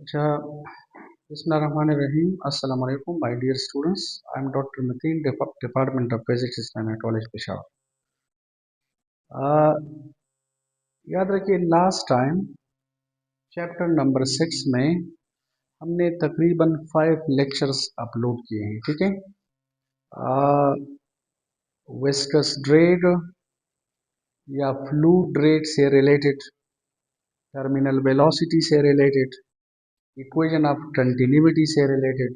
अच्छा, बिस्मिल्लाहिर्रहमानिर्रहीम। अस्सलाम वालेकुम my dear students. I am doctor Matin, department of physics, Islamia college Peshawar. याद रखिए, लास्ट टाइम चैप्टर नंबर 6 में हमने तकरीबन 5 लेक्चर्स अपलोड किए हैं। ठीक है, विस्कस ड्रैग या फ्लूइड ड्रैग से रिलेटेड, टर्मिनल वेलोसिटी से रिलेटेड, इक्वेशन ऑफ कंटिन्यूटी से रिलेटेड,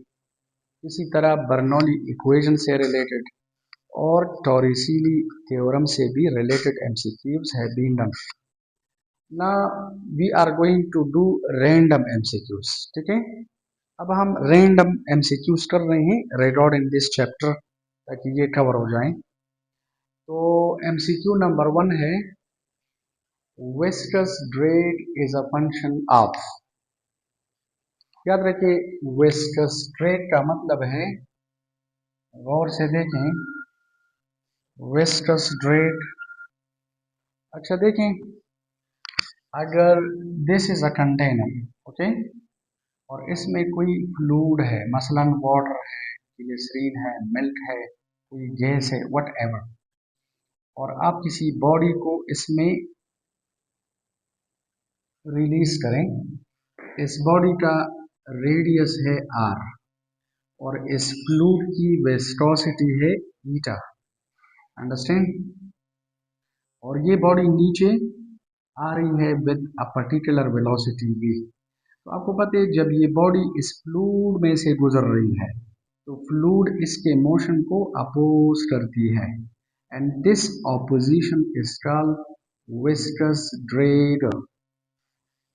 इसी तरह बर्नौली इक्वेशन से रिलेटेड और टॉरिसीली थ्योरम से भी रिलेटेड एमसीक्यूज है been done. Now we are going to do random MCQs. ठीक है, अब हम रैंडम एमसीक्यूज कर रहे हैं रिगार्डिंग दिस चैप्टर ताकि ये कवर हो जाए। तो एमसीक्यू नंबर 1 है, viscous drag is a function of. याद रखिए, विस्कस ड्रैग का मतलब है, गौर से देखें, विस्कस ड्रैग। अच्छा देखें, अगर this is a container, okay, और इसमें कोई फ्लूइड है, मसलन वाटर है, ग्लिसरीन है, मिल्क है, कोई गैस है, वट एवर, और आप किसी बॉडी को इसमें रिलीज करें, इस बॉडी का रेडियस है r और इस फ्लूइड की विस्कोसिटी है ईटा। अंडरस्टैंड? और ये बॉडी नीचे आ रही है with a particular velocity v। तो आपको पता है, जब ये बॉडी इस फ्लूइड में से गुजर रही है तो फ्लूइड इसके मोशन को अपोज करती है, and this opposition is called viscous drag.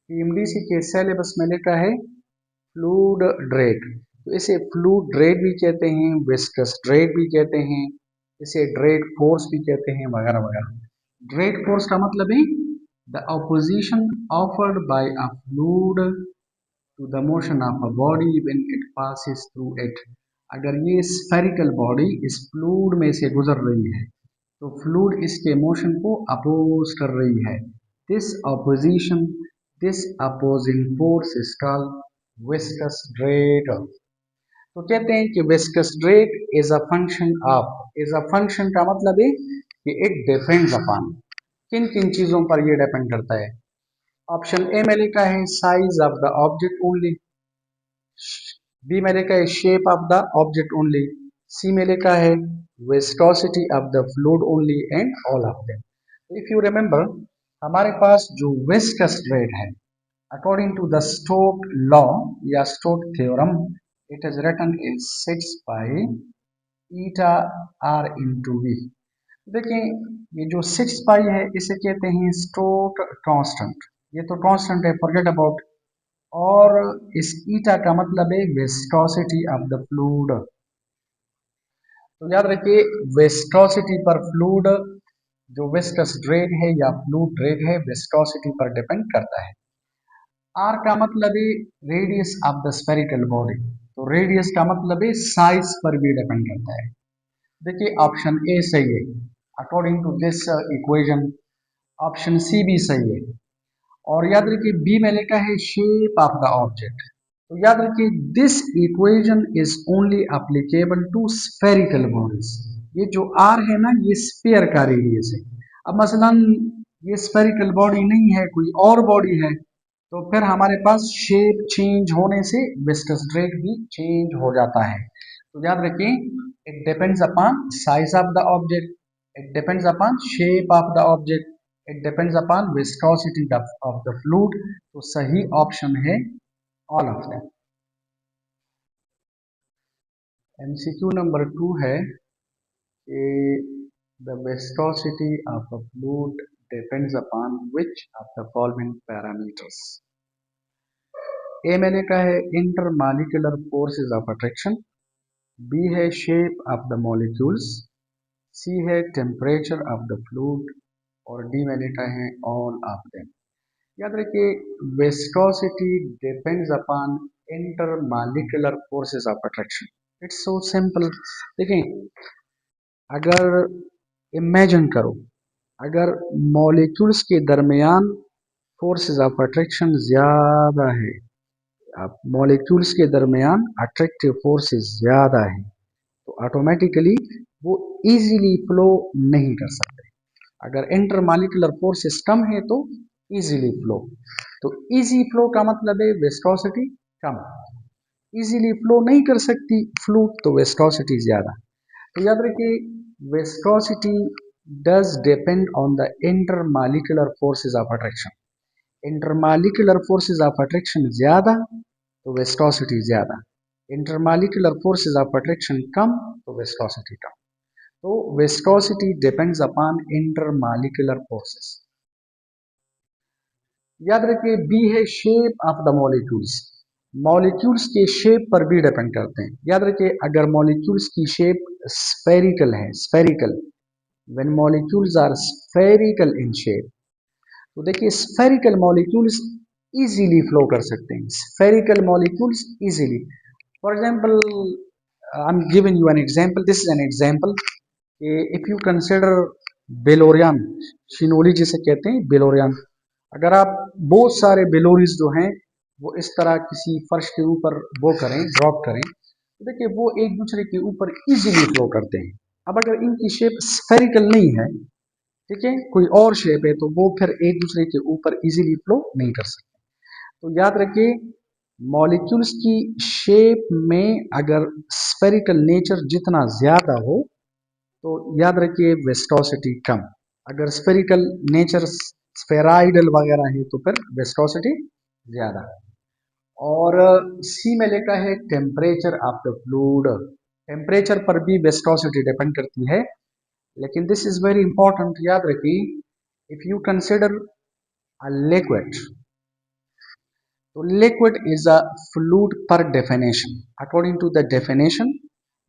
PMDC के सिलेबस में लिखा है फ्लूइड ड्रैग, तो इसे फ्लूइड ड्रैग भी कहते हैं, विस्कस ड्रैग भी कहते हैं, इसे ड्रैग फोर्स भी कहते हैं, वगैरह वगैरह। ड्रैग फोर्स का मतलब है the opposition offered by a fluid to the motion of a body when it passes through it। अगर ये स्फेरिकल बॉडी इस फ्लूइड में से गुजर रही है तो फ्लूइड इसके मोशन को अपोज कर रही है। This opposition, this opposing force is called viscous drag. तो कहते हैं कि viscous drag is a function of, is a function का मतलब है कि इट डिपेंड्स अपॉन, किन किन चीजों पर ये डिपेंड करता है। ऑप्शन ए में लिखा है size of the object only, B में लिखा है shape of the object only, C में लिखा है viscosity of the fluid only, and all of them. If you remember, हमारे पास जो विस्कस ड्रैग है, according to the Stokes law या Stokes theorem, it is written in 6 pi eta R into V. देखिए, ये जो 6 पाई है इसे कहते हैं स्टोक कांस्टेंट। ये तो कांस्टेंट है, फॉरगेट अबाउट। और इस ईटा का मतलब है विस्कोसिटी ऑफ द फ्लूइड। तो याद रखिए, विस्कोसिटी पर फ्लूइड, जो विस्कस ड्रैग है या फ्लूइड ड्रैग है, विस्कोसिटी पर डिपेंड करता है। आर का मतलब है radius of the spherical body, तो रेडियस का मतलब है साइज पर भी डिपेंड करता है। देखिए, ऑप्शन ए सही है according to this equation, option C भी सही है। और याद रखिए, बी में लिखा है शेप ऑफ द ऑब्जेक्ट। तो याद रखिए, this equation is only applicable to spherical bodies. ये जो आर है ना, ये स्फीयर का रेडियस है। अब मसलन ये स्फेरिकल बॉडी नहीं है, कोई और बॉडी है, तो फिर हमारे पास शेप चेंज होने से विस्कस ड्रैग भी चेंज हो जाता है। तो याद रखिए, it depends upon size of the object, it depends upon shape of the object, it depends upon viscosity of the fluid. तो सही ऑप्शन है all of them. MCQ number 2 है कि the viscosity of a fluid depends upon which of the following parameters. A में लिखा है intermolecular forces of attraction, B है shape of the molecules, C है टेम्परेचर ऑफ द फ्लूइड, और D में लिखा है ऑल ऑफ देम। याद रखिए, viscosity depends upon intermolecular forces of attraction. It's so simple. देखें, अगर इमेजिन करो, अगर मॉलिक्यूल्स के दरमियान फोर्सेस ऑफ अट्रैक्शन ज़्यादा है, मॉलिक्यूल्स के दरमियान अट्रैक्टिव फोर्सेस ज़्यादा है तो ऑटोमेटिकली वो इजीली फ्लो नहीं कर सकते। अगर इंटरमॉलिक्यूलर फोर्सेस कम है तो इजीली फ्लो। तो इजी फ्लो का मतलब है विस्कोसिटी कम, इजीली फ्लो नहीं कर सकती फ्लूइड तो विस्कोसिटी ज़्यादा। तो याद रखिए viscosity does depend on the intermolecular forces of attraction. Intermolecular forces of attraction ज़्यादा तो विस्कोसिटी ज़्यादा, इंटरमॉलिक्यूलर फोर्सेस ऑफ अट्रैक्शन कम तो विस्कोसिटी कम। तो viscosity depends upon intermolecular forces. याद रखिए बी है shape of the molecules. Molecules के शेप पर भी डिपेंड करते हैं। याद रखिए अगर मॉलिक्यूल्स की शेप स्फेरिकल है, spherical, when molecules are spherical in shape, तो देखिए स्फेरिकल मॉलिक्यूल्स इजीली फ्लो कर सकते हैं, spherical molecules easily. For example I am giving you an example, this is an example. If you consider बेलोरियन, शिनोली जिसे कहते हैं बेलोरियन, अगर आप बहुत सारे बेलोरीज जो हैं वो इस तरह किसी फर्श के ऊपर वो करें, ड्रॉप करें, तो देखिए वो एक दूसरे के ऊपर इजीली फ्लो करते हैं। अब अगर इनकी शेप स्फेरिकल नहीं है, ठीक है, कोई और शेप है, तो वो फिर एक दूसरे के ऊपर इजीली फ्लो नहीं कर सकते। तो याद रखिए मॉलिक्यूल्स की शेप में अगर स्फेरिकल नेचर जितना ज्यादा हो तो याद रखिए विस्कोसिटी कम, अगर स्फेरिकल नेचर स्फेराइडल वगैरह है तो फिर विस्कोसिटी ज्यादा। और सी में लिखा है temperature of the fluid. Temperature पर भी विस्कोसिटी डिपेंड करती है, लेकिन दिस इज वेरी इंपॉर्टेंट। याद रखिए if you consider a liquid, तो liquid is a fluid per definition. According to the definition,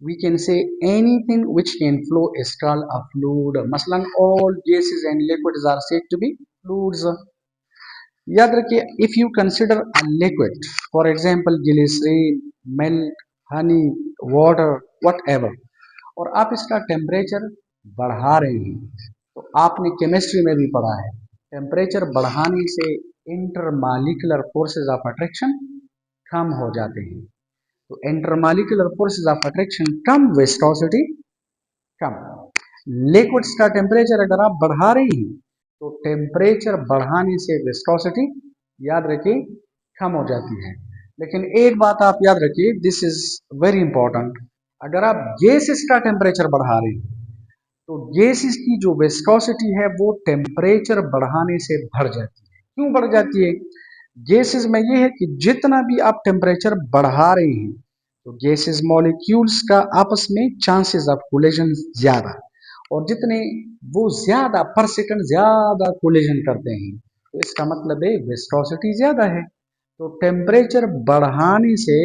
we can say anything which can flow is called a fluid. Maslan, all gases and liquids are said to be fluids. याद रखिए if you consider a liquid, for example glycerin, milk, honey, water, whatever, और आप इसका temperature बढ़ा रहे हैं, तो आपने केमिस्ट्री में भी पढ़ा है टेम्परेचर बढ़ाने से इंटरमॉलिक्यूलर फोर्सेस ऑफ अट्रैक्शन कम हो जाते हैं। तो intermolecular forces of attraction come, viscosity come. Liquids का टेम्परेचर अगर आप बढ़ा रहे हैं तो टेम्परेचर बढ़ाने से विस्कोसिटी याद रखिए कम हो जाती है। लेकिन एक बात आप याद रखिए, दिस इज वेरी इंपॉर्टेंट, अगर आप गैसेस का टेम्परेचर बढ़ा रहे हैं तो गैसेस की जो विस्कोसिटी है वो टेम्परेचर बढ़ाने से बढ़ जाती है। क्यों बढ़ जाती है? गैसेस में ये है कि जितना भी आप टेम्परेचर बढ़ा रहे हैं तो गैसेस मॉलिक्यूल्स का आपस में चांसेस ऑफ कोलिजन ज्यादा, और जितने वो ज्यादा पर सेकंड ज्यादा कोलिजन करते हैं तो इसका मतलब है विस्कोसिटी ज्यादा है। तो टेम्परेचर बढ़ाने से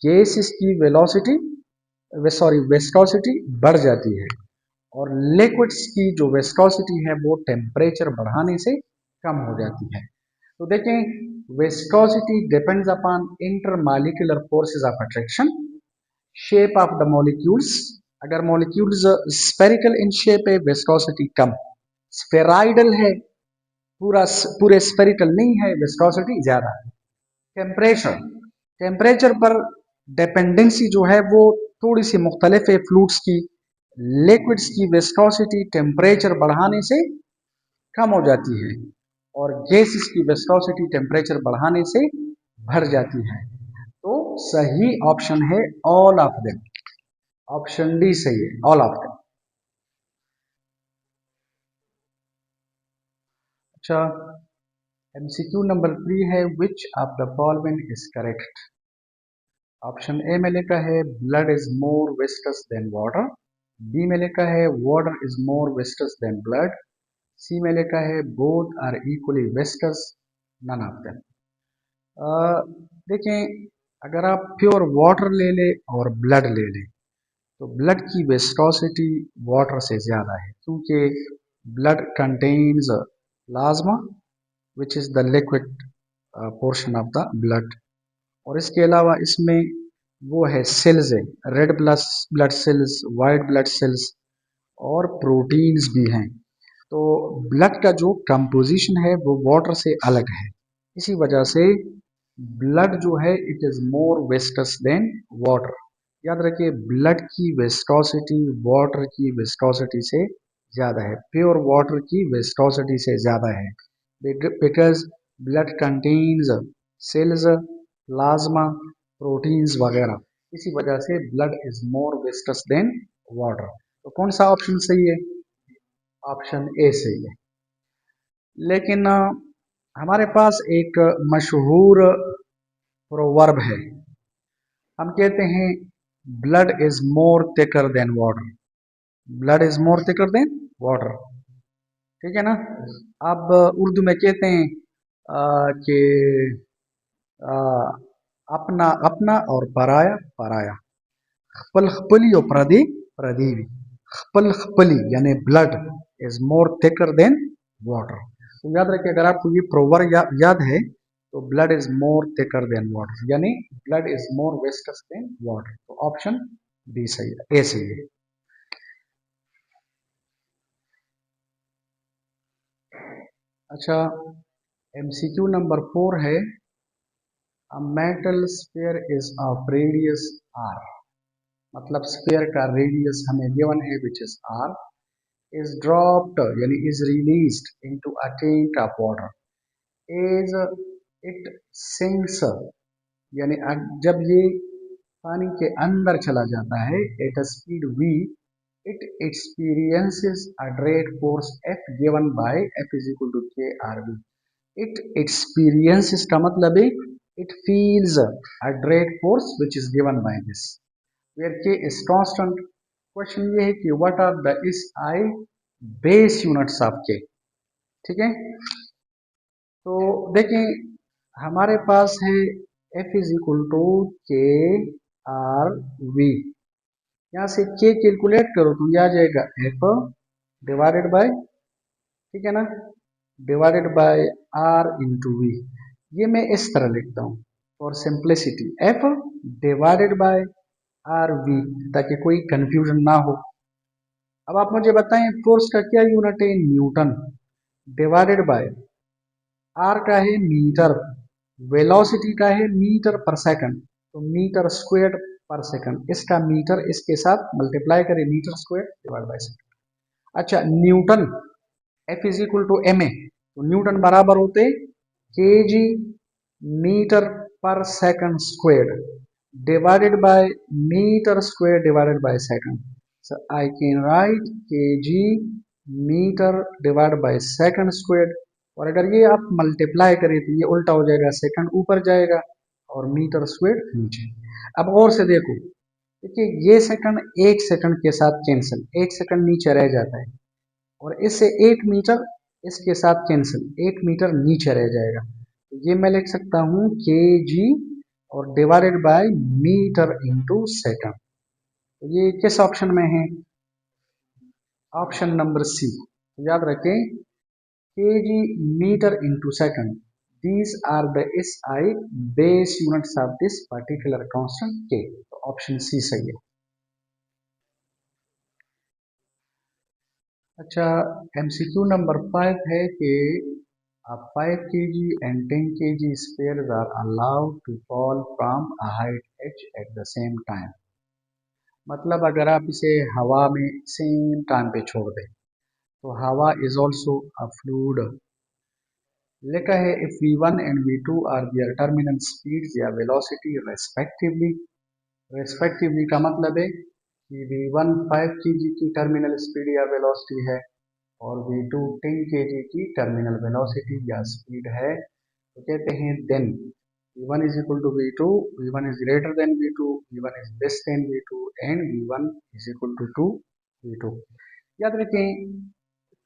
गैसेस की वेलोसिटी सॉरी विस्कोसिटी बढ़ जाती है, और लिक्विड्स की जो विस्कोसिटी है वो टेम्परेचर बढ़ाने से कम हो जाती है। तो देखें viscosity depends upon intermolecular forces of attraction, shape of the molecules. अगर मॉलिक्यूल्स स्फेरिकल इन शेप है विस्कोसिटी कम, स्फेराइडल है पूरे स्फेरिकल नहीं है विस्कोसिटी ज्यादा। टेम्परेचर, टेम्परेचर पर डिपेंडेंसी जो है वो थोड़ी सी मुख्तलिफ है फ्लूइड्स की। लिक्विड्स की विस्कोसिटी टेम्परेचर बढ़ाने से कम हो जाती है और गैसेस की विस्कोसिटी टेम्परेचर बढ़ाने से बढ़ जाती है। तो सही ऑप्शन है all of them, option D सही है, ऑल ऑफ देम। अच्छा, एमसीक्यू नंबर 3 है which of the following is correct. Option A में लिखा है blood is more viscous than water, B में लिखा है water is more viscous than blood, C में लिखा है both are equally viscous, none of them. देखें अगर आप प्योर वाटर ले ले और ब्लड ले ले तो ब्लड की विस्कोसिटी वाटर से ज़्यादा है, क्योंकि blood contains plasma which is the liquid portion of the blood, और इसके अलावा इसमें वो है सेल्स है, red blood cells, white blood cells और प्रोटीन्स भी हैं। तो ब्लड का जो कंपोजिशन है वो वाटर से अलग है, इसी वजह से ब्लड जो है it is more viscous than water. याद रखिए ब्लड की वेस्टोसिटी वाटर की वेस्टोसिटी से ज़्यादा है, प्योर वाटर की वेस्टोसिटी से ज़्यादा है, because blood contains cells, plasma, proteins वगैरह, इसी वजह से blood is more viscous than water. तो कौन सा ऑप्शन सही है? ऑप्शन ए सही है। लेकिन हमारे पास एक मशहूर प्रोवर्ब है, हम कहते हैं blood is more thicker than water, blood is more thicker than water, ठीक है ना। अब उर्दू में कहते हैं कि आ, अपना अपना और पराया पराया, खपल खपली और प्रदी प्रदीवी। खपल खपली यानी blood is more thicker than water. तो याद रखिए अगर आपको ये प्रोवर्ब याद है तो blood is more thicker than water यानी blood is more viscous than water. तो ऑप्शन बी सही है, ए सही है। अच्छा, एमसीक्यू नंबर 4 है, a metal sphere is of radius R. मतलब स्फीयर का रेडियस हमें गिवन है which is R, is dropped यानी is released into a tank of water is it sinks, यानी जब ये पानी के अंदर चला जाता है at a speed v, it experiences a drag force F given by F is equal to KRV. It experiences का मतलब है it feels a drag force which is given by this, where K is constant. Question ये है कि what are the SI base units of K, ठीक है। तो देखें हमारे पास है F is equal to KRV, यहाँ से K कैलकुलेट करो तो ये आ जाएगा F डिवाइडेड बाय, ठीक है ना, divided by R into V. ये मैं इस तरह लिखता हूँ for simplicity, F divided by R V, ताकि कोई कंफ्यूजन ना हो। अब आप मुझे बताएं फोर्स का क्या यूनिट है? न्यूटन। डिवाइडेड बाय आर का है मीटर, वेलोसिटी का है मीटर पर सेकंड, तो मीटर स्क्वायर पर सेकंड, इसका मीटर इसके साथ मल्टीप्लाई करें, meter square divide by second. अच्छा, newton F is equal to M A, तो न्यूटन बराबर होते के जी मीटर पर second square divided by meter square divided by second. So I can write K G meter divide by second square, और अगर ये आप multiply करें तो ये उल्टा हो जाएगा, सेकंड ऊपर जाएगा और मीटर स्क्वायर नीचे। अब और से देखो, देखिए ये सेकंड एक सेकंड के साथ कैंसिल, एक सेकंड नीचे रह जाता है, और इससे 1 मीटर इसके साथ कैंसिल, 1 मीटर नीचे रह जाएगा। तो ये मैं लिख सकता हूँ के जी और divided by meter into second. तो ये किस ऑप्शन में है? Option number C. तो याद रखें K G meter into second, these are the S I base units of this particular constant K. तो ऑप्शन सी सही है। अच्छा, एमसीक्यू नंबर 5 है कि 5 kg and 10 kg spheres are allowed to fall from a height h at the same time। मतलब अगर आप इसे हवा में सेम टाइम पे छोड़ दें तो हवा इज ऑल्सो अ फ्लूइड। लिखा है if v1 and v2 are their terminal speeds या वेलोसिटी रेस्पेक्टिवली। रेस्पेक्टिवली का मतलब है कि v1 5 kg की टर्मिनल स्पीड या वेलोसिटी है और v2 10 kg की टर्मिनल वेलोसिटी या स्पीड है, तो कहते हैं then v1 is equal to v2, v1 is greater than v2, v1 is less than v2 and v1 is equal to v2। याद रखें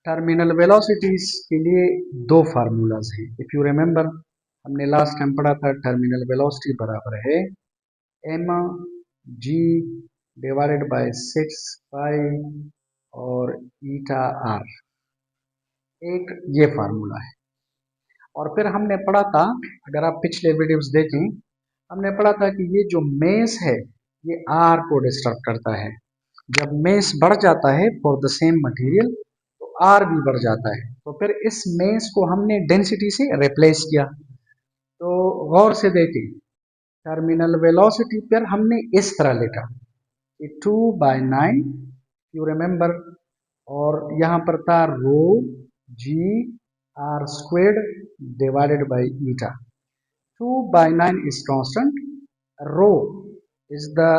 टर्मिनल वेलोसिटीज के लिए दो फार्मूलाज हैं। इफ यू रिमेंबर हमने लास्ट टाइम पढ़ा था टर्मिनल वेलोसिटी बराबर है एम जी डिवाइडेड बाय 6 पाई और ईटा आर, एक ये फार्मूला है। और फिर हमने पढ़ा था, अगर आप पिछले वीडियोस देखें, हमने पढ़ा था कि ये जो मेस है ये आर को डिस्टर्ब करता है। जब मेस बढ़ जाता है फॉर द सेम मटेरियल तो आर भी बढ़ जाता है, तो फिर इस मेस को हमने डेंसिटी से रिप्लेस किया। तो गौर से देखें, टर्मिनल वेलोसिटी पर हमने इस तरह लिखा कि 2/9 यू रिमेंबर, और यहाँ पर था rho ji R squared divided by eta. 2/9 is constant. Rho is the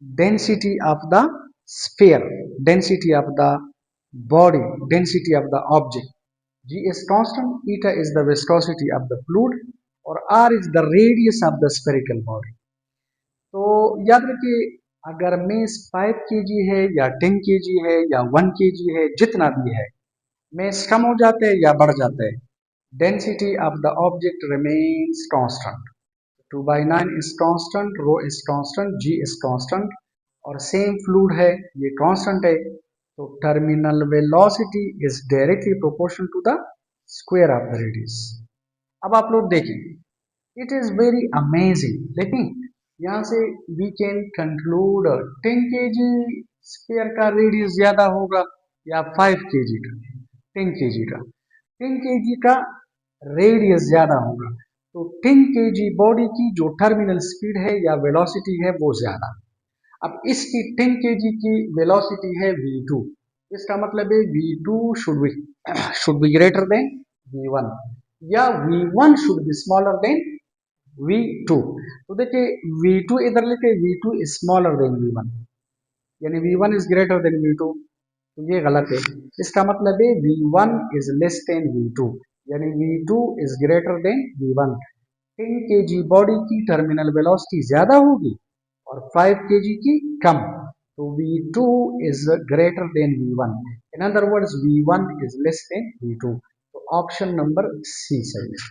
density of the sphere, density of the body, density of the object. G is constant, eta is the viscosity of the fluid, और R is the radius of the spherical body. तो याद रखिए, अगर mess 5 kg है या 10 kg है या 1 kg है, जितना भी है, मेस कम हो जाते हैं या बढ़ जाते हैं, density of the object remains constant. 2/9 is constant, rho is constant, g is constant, और सेम फ्लूइड है, ये कांस्टेंट है. तो terminal velocity is directly proportional to the square of the radius. अब आप लोग देखिए, इट इज वेरी अमेजिंग. लेकिन यहाँ से we can conclude 10 kg square का रेडियस ज्यादा होगा या 5 kg का. 10 kg का 10 kg का रेडियस ज्यादा होगा. तो 10 kg बॉडी की जो टर्मिनल स्पीड है या वेलोसिटी है वो ज्यादा. अब इसकी 10 kg की वेलोसिटी है v2. इसका मतलब है v2 should be greater than v1, या v1 should be smaller than v2. तो देखिए, v2 इधर लिखे, v2 is smaller than v1, यानी v1 is greater than v2. तो ये गलत है. इसका मतलब है v1 is less than v2, यानी v2 is greater than v1. 10 kg body की टर्मिनल वेलोसिटी ज्यादा होगी और 5 kg की कम. तो v2 is greater than v1. In other words v1 is less than v2. तो ऑप्शन नंबर सी सही है.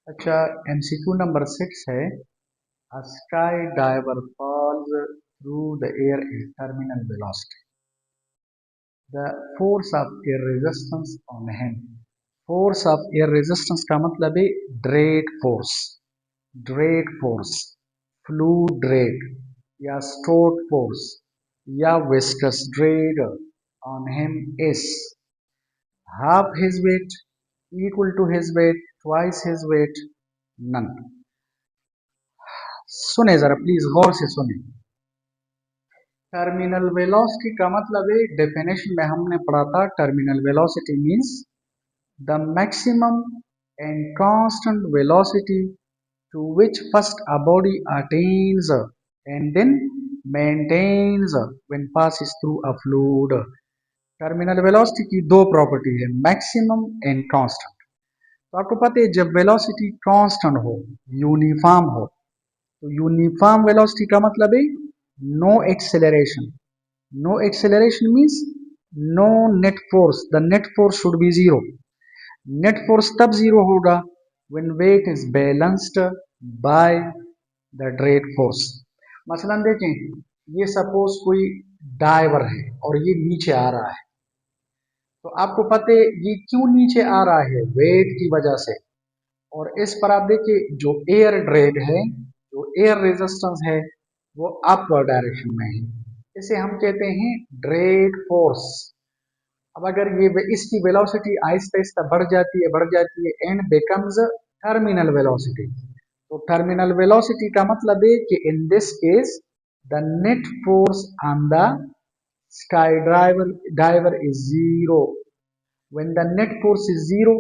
अच्छा, एमसीक्यू नंबर 6 है. A skydiver falls through the air at terminal velocity. The force of air resistance on him. Force of air resistance का मतलब है drag force. Drag force, fluid drag या stored force या viscous drag on him is half his weight, equal to his weight, twice his weight, none. सुने जरा please, गौर से सुने. Terminal velocity का मतलब है, डेफिनेशन में हमने पढ़ा था, terminal velocity means the maximum and constant velocity to which first a body attains and then maintains when passes through a fluid. Terminal velocity की दो प्रॉपर्टी है, मैक्सिमम एंड कांस्टेंट. तो आपको पता है, जब वेलोसिटी कांस्टेंट हो, यूनिफॉर्म हो, तो यूनिफॉर्म वेलोसिटी का मतलब है no acceleration. No acceleration means no net force. The net force should be zero. Net force तब जीरो होगा when weight is balanced by the drag force. मसलन देखें, ये सपोज कोई डाइवर है और ये नीचे आ रहा है, तो आपको पता है ये क्यों नीचे आ रहा है, वेट की वजह से. और इस पर आप देखिए, जो एयर ड्रैग है, जो एयर रेजिस्टेंस है, वो अपवर्ड डायरेक्शन में है. इसे हम कहते हैं ड्रैग फोर्स. अब अगर ये इसकी वेलोसिटी आहिस्ता आहिस्ता बढ़ जाती है एंड बिकम्स टर्मिनल वेलोसिटी. तो टर्मिनल वेलोसिटी का मतलब है कि in this case the net force on the skydiver is zero. When the net force is zero,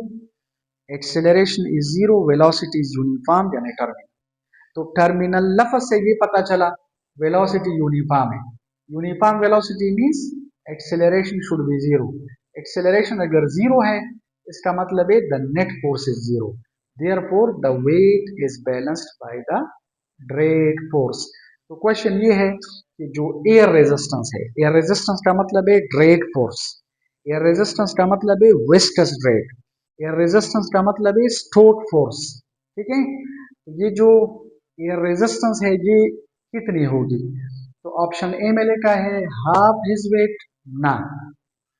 acceleration is zero, velocity is uniform, यानी terminal. तो terminal लफ्ज से ये पता चला वेलोसिटी यूनिफॉर्म है. Uniform velocity means acceleration should be zero. Acceleration अगर zero है, इसका मतलब है the net force is zero. Therefore the weight is balanced by the drag force. तो क्वेश्चन ये है कि जो एयर रेजिस्टेंस है, एयर रेजिस्टेंस का मतलब है ड्रैग फोर्स, एयर रेजिस्टेंस का मतलब है विस्कस ड्रैग, एयर रेजिस्टेंस का मतलब है स्टोक फोर्स. ठीक है, ये जो एयर रेजिस्टेंस है ये कितनी होगी? तो ऑप्शन ए में लिखा है हाफ हिज वेट, ना.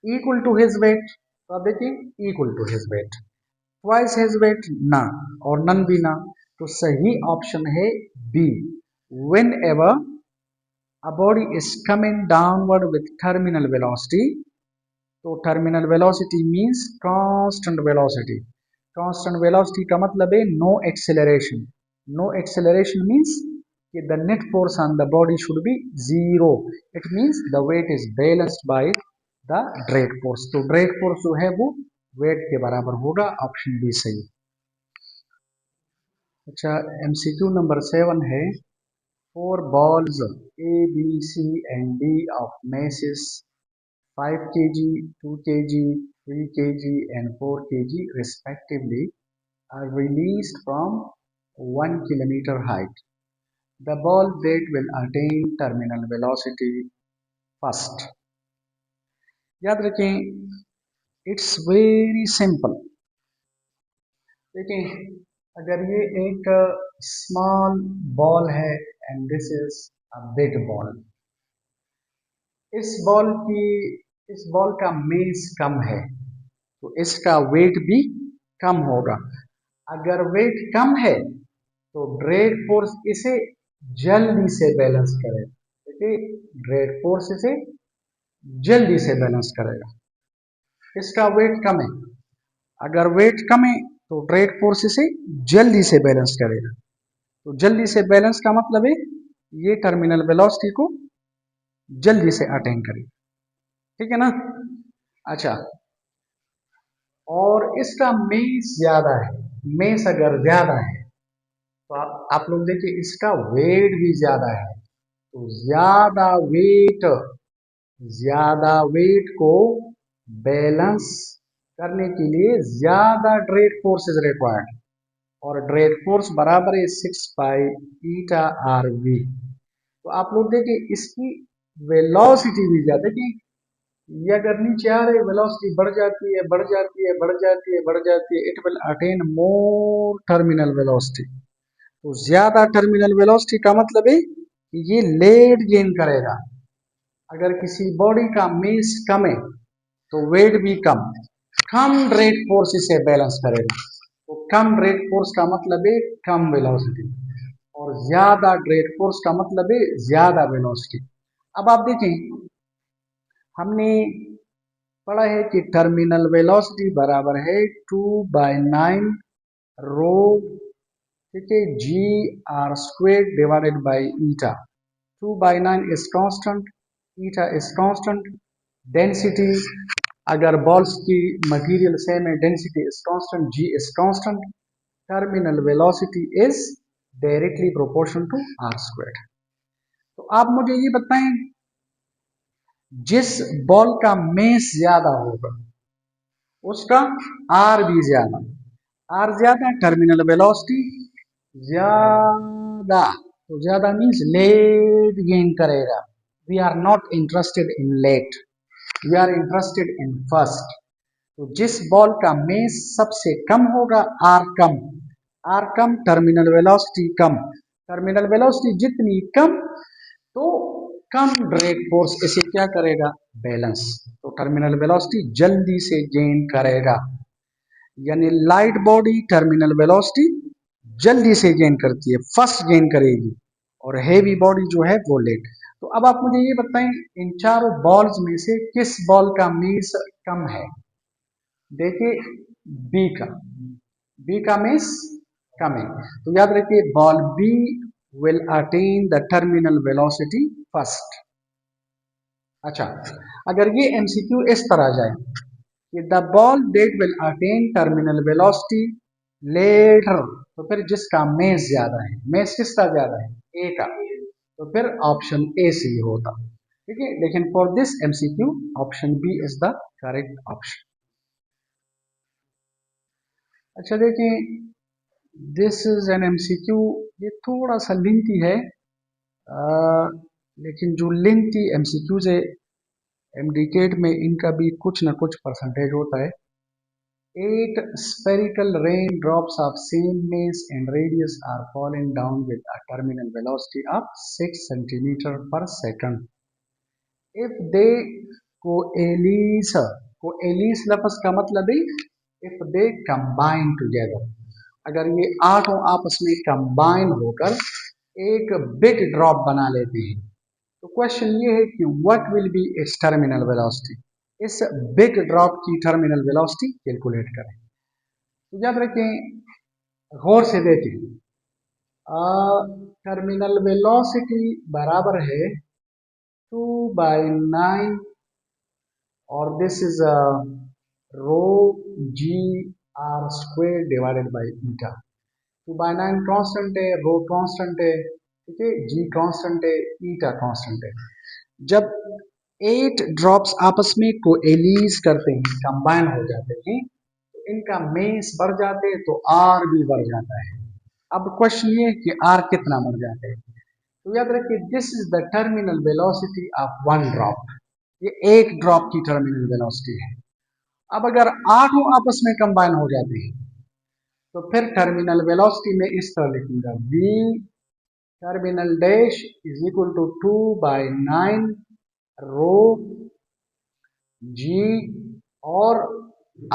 इक्वल टू हिज वेट, तो आप देखिए equal to his weight. Twice his weight, ना, और नन भी ना. तो सही ऑप्शन है B. Whenever a body is coming downward with terminal velocity, तो terminal velocity means constant velocity. Constant velocity का मतलब है no acceleration. No acceleration means कि the net force on the body should be zero. It means the weight is balanced by the drag force. तो drag force जो है वो wait के बराबर होगा। ऑप्शन बी सही। अच्छा, एमसीक्यू नंबर 7 है, 4 balls A, B, C and D of masses 5 kg, 2 kg, 3 kg and 4 kg respectively are released from 1 kilometer height. The ball that will attain terminal velocity first. याद रखें, it's very simple. देखिए, अगर ये एक small ball है and this is a big ball, इस ball का mess कम है तो इसका वेट भी कम होगा। अगर वेट कम है तो ड्रैग फोर्स इसे जल्दी से बैलेंस करेगा। देखिए, ड्रैग फोर्स इसे जल्दी से बैलेंस करेगा। इसका वेट कम है, अगर वेट कम है तो ड्रैग फोर्स इसे जल्दी से बैलेंस करेगा। तो जल्दी से बैलेंस का मतलब है ये टर्मिनल वेलोसिटी को जल्दी से अटेन करेगा। ठीक है ना। अच्छा, और इसका मेस ज्यादा है। मेस अगर ज्यादा है तो आप लोग देखिए इसका वेट भी ज्यादा है। तो ज्यादा वेट को बैलेंस करने के लिए ज्यादा ड्रैग फोर्स इज रिक्वायर्ड, और ड्रैग फोर्स बराबर है 6 पाई ईटा आर वी। तो आप लोग देखिए इसकी वेलोसिटी भी ज्यादा, देखिए ये अगर नीचे आ रही वेलोसिटी बढ़ जाती है, बढ़ जाती है, बढ़ जाती है, बढ़ जाती है, it will attain more terminal velocity. तो ज्यादा टर्मिनल वेलोसिटी का मतलब है कि ये लेट गेन करेगा। अगर किसी बॉडी का मेस कम है तो वेट भी कम, कम ड्रैग फोर्स इसे बैलेंस करेगा। तो कम ड्रैग फोर्स का मतलब है कम वेलोसिटी, और ज्यादा ड्रैग फोर्स का मतलब है ज्यादा वेलोसिटी। अब आप देखें, हमने पढ़ा है कि टर्मिनल वेलोसिटी बराबर है 2/9 रो, ठीक है, G R square divided by eta. 2/9 is constant, eta is constant, density अगर बॉल्स की मटेरियल सेम है, density is constant, G is constant, terminal velocity is directly proportional to R square. तो आप मुझे ये बताएं, जिस बॉल का मेस ज्यादा होगा उसका आर भी ज्यादा, आर ज्यादा टर्मिनल वेलोसिटी ज्यादा। तो ज्यादा मीन्स लेट गेन करेगा। We are not interested in late, we are interested in first. तो जिस बॉल का मेस सबसे कम होगा, आर कम, आर कम टर्मिनल वेलोसिटी कम, टर्मिनल वेलोसिटी जितनी कम तो कम ड्रैग फोर्स इसे क्या करेगा, बैलेंस। तो टर्मिनल वेलोसिटी जल्दी से गेन करेगा, यानी लाइट बॉडी टर्मिनल वेलोसिटी जल्दी से गेन करती है, फर्स्ट गेन करेगी, और हेवी बॉडी जो है वो लेट। तो अब आप मुझे ये बताएं, इन चारों बॉल्स में से किस बॉल का मेस कम है। देखिए, बी का, बी का मेस कम है। तो याद रखिए ball B will attain the terminal velocity first। अच्छा, अगर ये एमसीक्यू इस तरह जाए कि the ball that will attain terminal velocity later, तो फिर जिसका मेस ज्यादा है, मेस किसका ज्यादा है, ए का, तो फिर ऑप्शन ए सही होता। ठीक है, लेकिन for this MCQ option B is the correct option. अच्छा देखिए, दिस इज एन एमसीक्यू, ये थोड़ा सा लेंथी है, लेकिन जो लेंथी एमसीक्यूज है एमडीकेट में इनका भी कुछ ना कुछ परसेंटेज होता है। 8 spherical rain drops of same mass and radius are falling down with a terminal velocity of 6 centimeter per second. If they coalesce, coalesce लफ्ज का मतलब है if they combine together, अगर ये आठों आपस में कंबाइन होकर एक बिग ड्रॉप बना लेते हैं, तो क्वेश्चन ये है कि what will be it's terminal velocity. इस बिग ड्रॉप की टर्मिनल वेलोसिटी कैलकुलेट करें। तो याद रखें, गौर से देखें, टर्मिनल वेलोसिटी बराबर है 2/9 और this is rho ji R square divided by eta. 2/9 constant है, रो कांस्टेंट है, ठीक है, जी कांस्टेंट है, ईटा कांस्टेंट है। जब 8 ड्रॉप्स आपस में कोएलीज करते हैं, कंबाइन हो जाते हैं, तो इनका मेस बढ़ जाते हैं, तो आर भी बढ़ जाता है। अब क्वेश्चन ये है कि आर कितना बढ़ जाता है। तो याद रखिए, this is the terminal velocity of one drop. ये एक ड्रॉप की टर्मिनल वेलोसिटी है। अब अगर आठों आपस में कंबाइन हो जाते हैं, तो फिर टर्मिनल वेलोसिटी में इस तरह लिखूंगा, v terminal dash is equal to 2/9 rho g और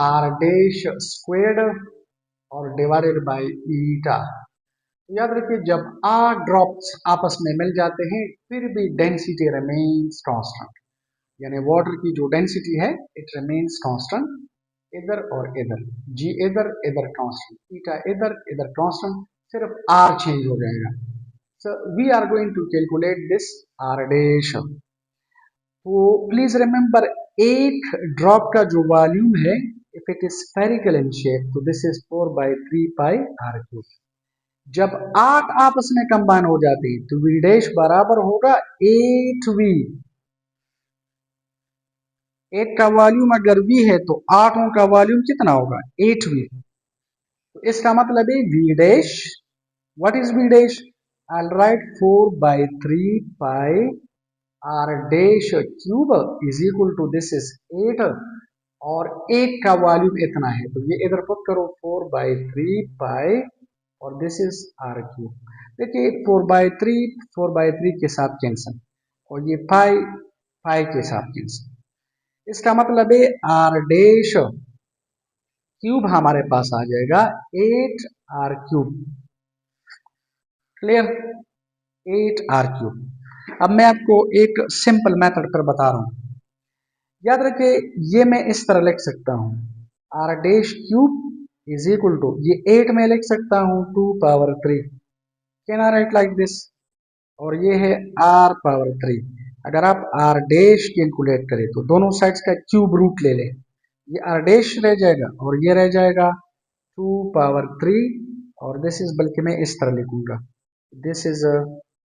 आर डैश स्क्वेयर्ड और डिवाइडेड बाय ईटा। तो याद रखिए, जब आर ड्रॉप्स आपस में मिल जाते हैं, फिर भी डेंसिटी रिमेन्स कांस्टेंट, यानी वाटर की जो डेंसिटी है इट रिमेन्स कांस्टेंट, इधर और इधर, जी इधर इधर कांस्टेंट, ईटा इधर इधर कांस्टेंट, सिर्फ आर चेंज हो जाएगा। So we are going to calculate this R dash. तो प्लीज रिमेंबर, एक ड्रॉप का जो वॉल्यूम है, if it is spherical in shape, तो this is 4/3 pi R cube. जब 8 आपस में कंबाइन हो जाते हैं, तो वी डैश बराबर होगा 8v। 8 का वॉल्यूम अगर v है, तो 8 का वॉल्यूम कितना होगा, 8v। तो इसका मतलब है v dash, what is v dash, I write 4/3 pi R dash cube is equal to this is 8, और 1 का वॉल्यूम इतना है, तो ये इधर पुट करो 4/3 पाई और दिस इज आर क्यूब। देखिए 4/3 के साथ कैंसिल, और ये पाई पाई के साथ कैंसिल। इसका मतलब है आर डैश क्यूब हमारे पास आ जाएगा 8 R cube. Clear, 8 R cube. अब मैं आपको एक सिंपल मेथड पर बता रहा हूं। याद रखिए, ये मैं इस तरह लिख सकता हूं, R dash cube is equal to, ये 8 में लिख सकता हूं 2/3, can I write like this, और ये है r⁻3। अगर आप r डैश कैलकुलेट करें, तो दोनों साइड्स का क्यूब रूट ले लें, ये r डैश रह जाएगा और ये रह जाएगा 2/3, और दिस इज, बल्कि मैं इस तरह लिखूंगा, दिस इज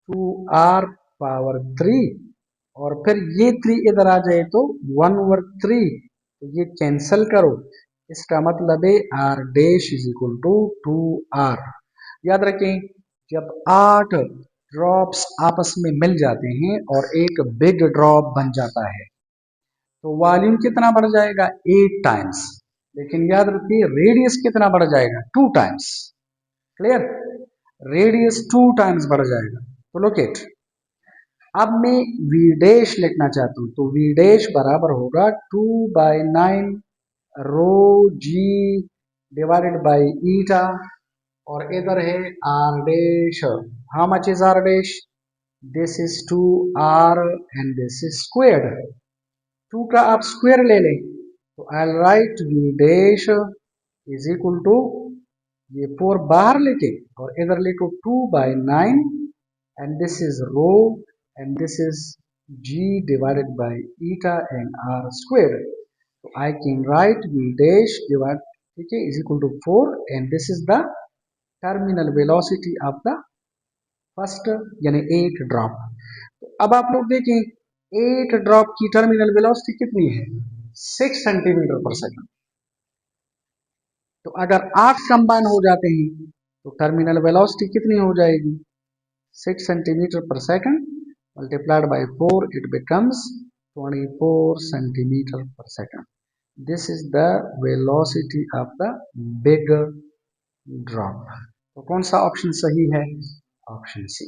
2r⁻3, और फिर ये 3 इधर आ जाए तो 1/3, तो ये कैंसिल करो। इसका मतलब है r dash is equal to 2r। याद रखें, जब 8 ड्रॉप्स आपस में मिल जाते हैं और एक बिग ड्रॉप बन जाता है, तो वॉल्यूम कितना बढ़ जाएगा, 8 टाइम्स, लेकिन याद रखिए रेडियस कितना बढ़ जाएगा, 2 टाइम्स। क्लियर, रेडियस 2 टाइम्स बढ़ जाएगा। तो लोकेट, अब मैं वी डैश लिखना चाहता हूं, तो वी डैश बराबर होगा 2/9 रो जी डिवाइडेड बाई ईटा, और इधर है R dash. How much is R dash, this is 2r and this is squared, 2 का आप स्क्वायर ले लें, तो I write V dash is equal to, ये 4 बाहर लेके और इधर लिखो 2/9 and this is rho and this is g divided by eta and r square. तो I can write v dash divide, ठीक है, is equal to 4 and this is the terminal velocity of the first, यानी 8 drop. तो अब आप लोग देखें, 8 drop की टर्मिनल वेलोसिटी कितनी है, 6 सेंटीमीटर पर सेकंड। तो अगर 8 कंबाइन हो जाते हैं, तो टर्मिनल वेलोसिटी कितनी हो जाएगी, 6 सेंटीमीटर पर second multiplied by 4, it becomes 24 centimetre पर second. This is the velocity of the big drop. तो कौन सा ऑप्शन सही है, ऑप्शन सी।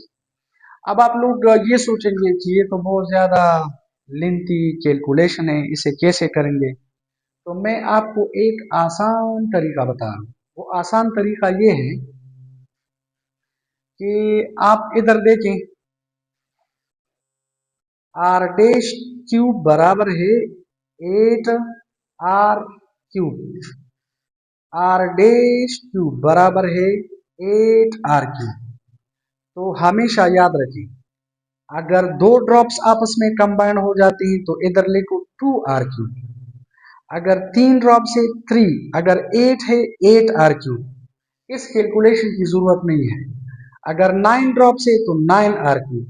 अब आप लोग ये सोचेंगे कि ये तो बहुत ज्यादा लेंथी कैलकुलेशन है, इसे कैसे करेंगे। तो मैं आपको एक आसान तरीका बता रहा हूँ। वो आसान तरीका ये है कि आप इधर देखें, आर डैश क्यूब बराबर है 8 R cube, R dash cube बराबर है 8 आर क्यूब। तो हमेशा याद रखिए, अगर दो ड्रॉप्स आपस में कंबाइन हो जाती हैं तो इधर लिखो 2 आर क्यूब, अगर 3 ड्रॉप से 3, अगर 8 है 8 आर क्यूब। इस कैलकुलेशन की जरूरत नहीं है। अगर 9 ड्रॉप से तो 9 आर क्यूब,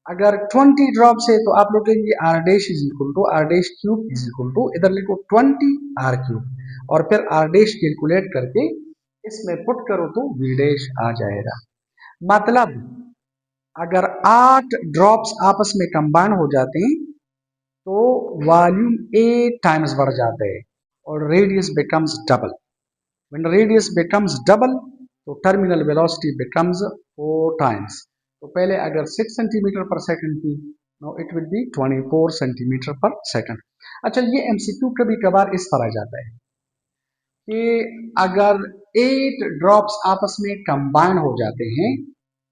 अगर 20 ड्रॉप से तो आप लोग लेंगे R dash is equal to R dash cube is equal to, इधर लिखो 20 आर क्यूब और फिर आर डैश कैलकुलेट करके इसमें पुट करो तो वी डैश आ जाएगा। मतलब अगर 8 ड्रॉप्स आपस में कंबाइन हो जाते हैं तो वॉल्यूम 8 टाइम्स बढ़ जाते हैं और radius becomes double. When radius becomes double तो टर्मिनल वेलोसिटी बिकम्स 4 टाइम्स। तो पहले अगर 6 सेंटीमीटर पर सेकंड थी, now it will be 24 centimetre पर सेकंड। अच्छा, ये एमसीक्यू कभी कभार इस तरह जाता है कि अगर 8 ड्रॉप्स आपस में कंबाइन हो जाते हैं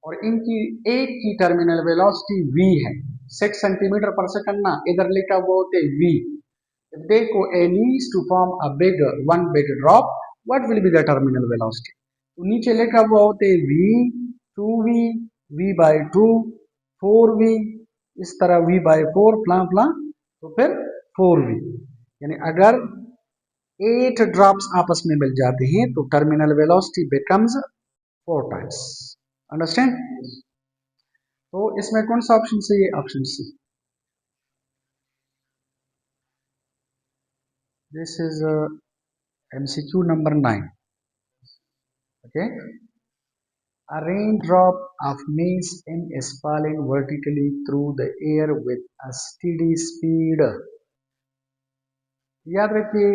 और इनकी एक की टर्मिनल वेलोसिटी v है 6 सेंटीमीटर पर सेकंड ना, इधर लिखा हुआ होते v। if they coalesce to form a big one big drop, what will be the terminal velocity? तो नीचे लिखा हुआ होते v, 2v, v by 2, 4v, इस तरह v by 4 फला फला, तो फिर 4v। यानी अगर 8 ड्रॉप्स आपस में मिल जाते हैं तो terminal velocity becomes 4 times. Understand? तो इसमें कौन सा ऑप्शन सही है? Option C. This is MCQ number 9। Okay, a raindrop of mass m is falling vertically through the air with a steady speed। याद रखिए,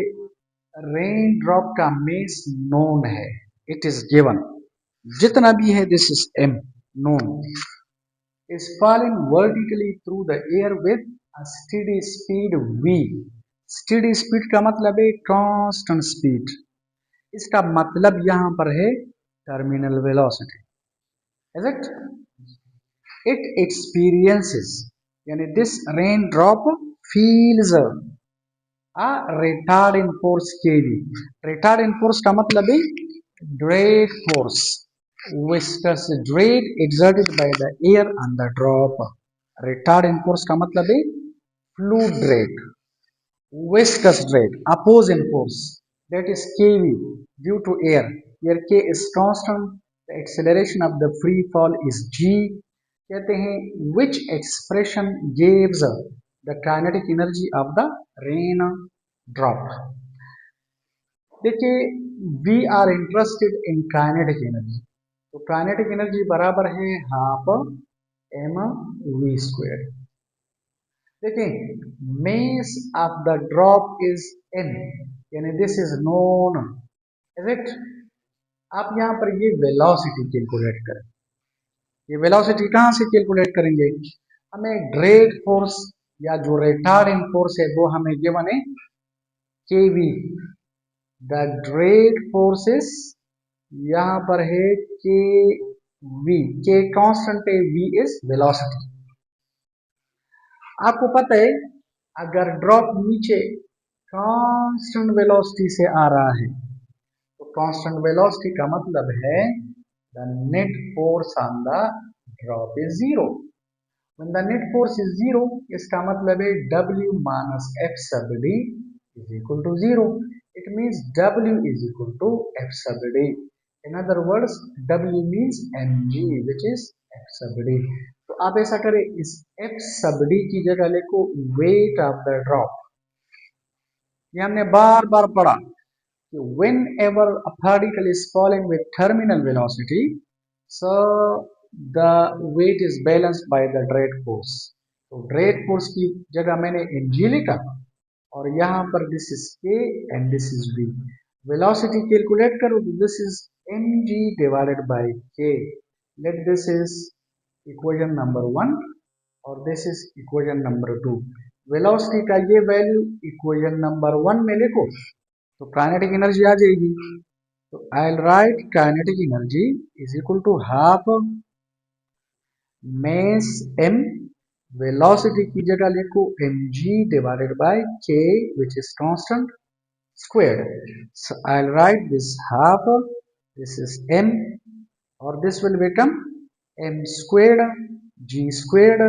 रेन ड्रॉप का मेस नोन है, इट इज गिवन, जितना भी है this is m known, is falling vertically through the air with a steady speed v। steady speed का मतलब है constant speed, इसका मतलब यहां पर है terminal velocity. Is it? It experiences, यानी this rain drop feels a retarding force kV। retarding force का मतलब है drag force, viscous drag exerted by the air on the drop। retarding force का मतलब है fluid drag, viscous drag, opposing force, that is kV due to air, where k is constant, the acceleration of the free fall is g। कहते हैं which expression gives the kinetic energy of the rain drop। देखिए, we are interested in kinetic energy, तो kinetic energy बराबर है half M V square. देखिए, mass of the drop is N, यानी this is known, is it? आप यहां पर ये वेलोसिटी कैलकुलेट करें। ये वेलोसिटी कहां से कैलकुलेट करेंगे? हमें ड्रैग फोर्स या जो रिटार्डिंग फोर्स है वो हमें गिवन है केवी। द ड्रैग फोर्सेस यहां पर है के वी, के कांस्टेंट है, वी इज वेलोसिटी। आपको पता है अगर ड्रॉप नीचे कांस्टेंट वेलोसिटी से आ रहा है तो कांस्टेंट वेलोसिटी का मतलब है the net force on the drop is zero. When the net force is zero, इसका मतलब है W minus F sub D is equal to zero. It means W is equal to F sub D। In other words W means mg which is F sub D। तो आप ऐसा करें, इस F sub D की जगह लिखो weight of the drop. ये हमने बार बार पढ़ा कि whenever a particle is falling with terminal velocity, so the weight is balanced by the drag force। तो drag force की जगह मैंने mg लिखा और यहाँ पर this is k and this is v। Velocity calculate करो तो this is mg divided by k। Let this is equation number 1 और this is equation number 2। Velocity का ये वैल्यू इक्वेशन नंबर 1 में लिखो तो काइनेटिक एनर्जी आ जाएगी। तो I will write kinetic energy is equal to half mass m velocity की जगह लिखो mg divided by k, which is constant, squared. So I'll write this half, this is m, or this will become m squared g squared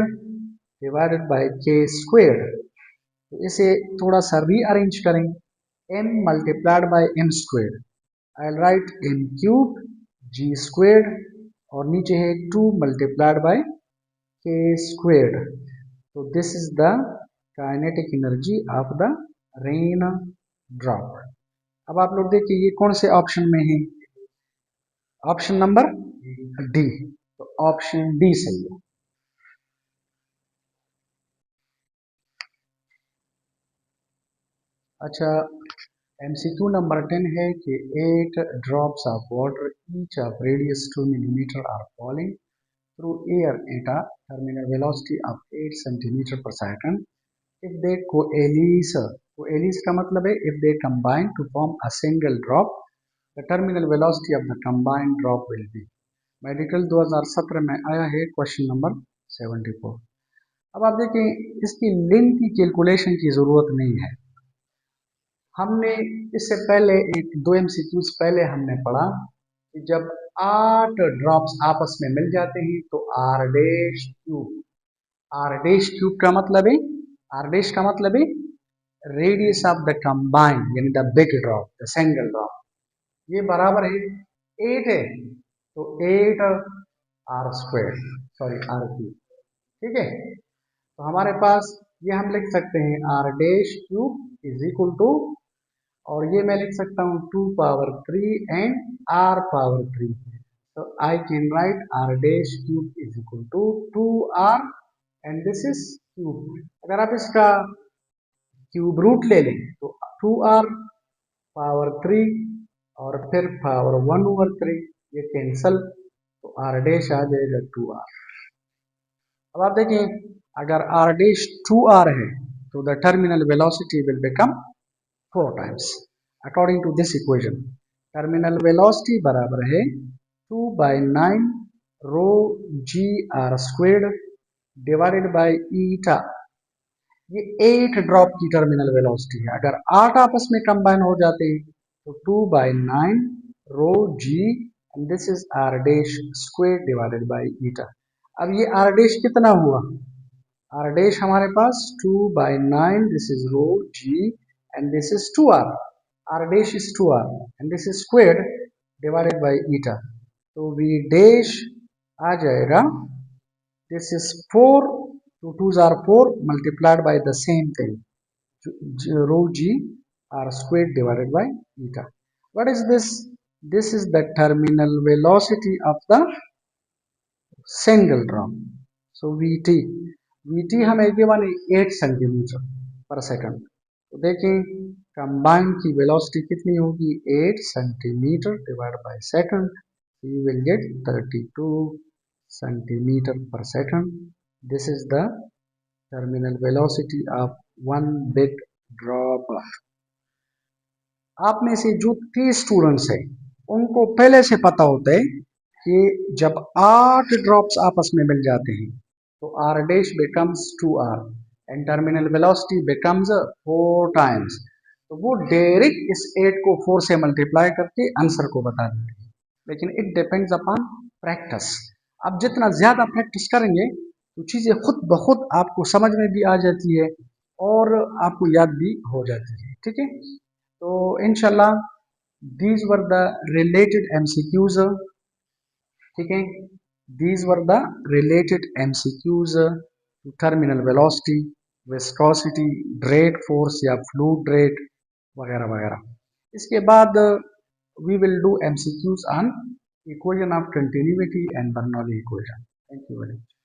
divided by k squared. तो इसे थोड़ा सा rearrange करेंगे, m multiplied by m squared. I'll write m cube g squared, और नीचे है 2 multiplied by k squared. So this is the kinetic energy of the rain drop. अब आप लोग देखिए ये कौन से ऑप्शन में है, ऑप्शन नंबर डी, तो ऑप्शन डी सही है। अच्छा, MCQ नंबर 10 है कि 8 drops of water each of radius 2 millimeter are falling through air at a terminal velocity of 8 centimeter per second. If they coalesce का मतलब है if they combine to form a single drop, the terminal velocity of the combined drop will be. Medical 2017 में आया है question number 74। अब आप देखें इसकी लेंथ की कैलकुलेशन की जरूरत नहीं है, हमने इससे पहले एक 2 MCQs पहले हमने पढ़ा कि जब 8 ड्रॉप्स आपस में मिल जाते हैं तो आर डैश क्यूब का मतलब है, आर डैश का मतलब है रेडियस ऑफ द कंबाइंड, यानी the big drop, the single drop, ये बराबर है 8 है, तो 8 R square, sorry R cube, ठीक है। तो हमारे पास ये हम लिख सकते हैं R dash cube is equal to, और ये मैं लिख सकता हूँ 2 पावर 3 एंड आर पावर 3, तो I can write R dash cube is equal to 2r and this is cube. अगर आप इसका क्यूब रूट ले लें तो 2r पावर 3 और फिर पावर 1/3, ये कैंसल, तो आर डैश आ जाएगा 2r। अब आप देखें अगर आर डैश 2r है तो the terminal velocity will become 4 times according to this equation. Terminal velocity बराबर है 2/9 rho ji R squared divided by eta, ये 8 ड्रॉप की टर्मिनल वेलोसिटी है। अगर 8 आपस में कंबाइन हो जाते हैं तो 2/9 rho G and this is R dash squared divided by eta. अब ये आर डैश कितना हुआ, आर डैश हमारे पास 2/9, this is rho G and this is 2r, r dash is 2r and this is squared divided by eta, तो v dash आ जाएगा, this is 4, 2 2s are 4 multiplied by the same thing, rho g r squared divided by eta. What is this? This is the terminal velocity of the single drop. So vt हमें given 8 centimeter पर second, तो देखें combined की velocity कितनी होगी 8 centimeter divide by second, you will get 32 centimeter पर second. This is the terminal velocity of one big drop. आप में से जो 30 स्टूडेंट्स हैं उनको पहले से पता होता है कि जब 8 ड्रॉप्स आपस में मिल जाते हैं तो r dash becomes 2r and terminal velocity becomes 4 times, तो वो डायरेक्ट इस 8 को 4 से मल्टीप्लाई करके आंसर को बता देते हैं, लेकिन इट डिपेंड्स अपॉन प्रैक्टिस। आप जितना ज़्यादा प्रैक्टिस करेंगे तो चीज़ें खुद ब खुद आपको समझ में भी आ जाती है और आपको याद भी हो जाती है, ठीक है। तो इंशाल्लाह these were the related MCQs, ठीक है, these were the related MCQs to terminal velocity, viscosity, drag force या fluid drag वगैरह वगैरह। इसके बाद we will do MCQs on equation of continuity and Bernoulli equation. Thank you very much.